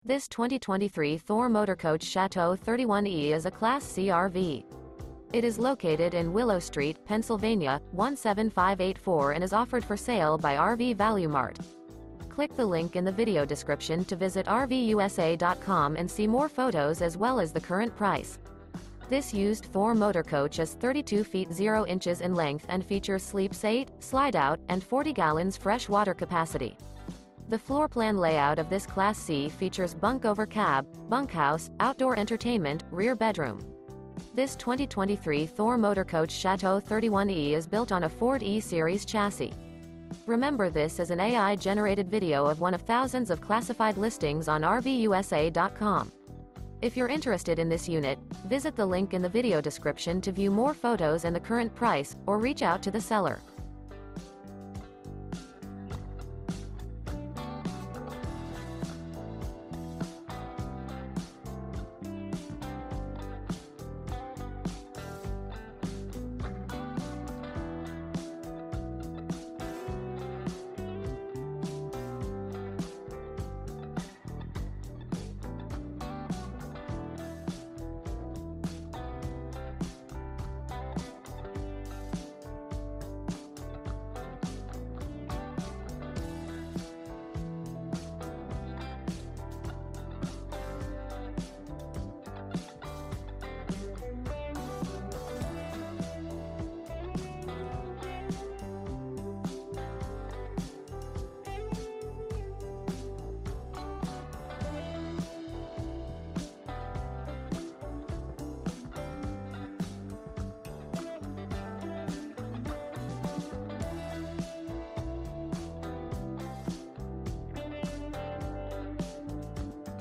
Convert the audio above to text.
This 2023 Thor Motor Coach Chateau 31E is a Class C RV. It is located in Willow Street, Pennsylvania, 17584 and is offered for sale by RV Value Mart. Click the link in the video description to visit RVUSA.com and see more photos as well as the current price. This used Thor Motor Coach is 32 feet 0 inches in length and features sleeps 8, Slideout, and 40 gallons fresh water capacity. The floor plan layout of this Class C features Bunk Over Cab, Bunkhouse, outdoor entertainment, rear bedroom. This 2023 Thor Motor Coach Chateau 31E is built on a Ford E-Series chassis. Remember, this is an AI-generated video of one of thousands of classified listings on RVUSA.com. If you're interested in this unit, visit the link in the video description to view more photos and the current price, or reach out to the seller.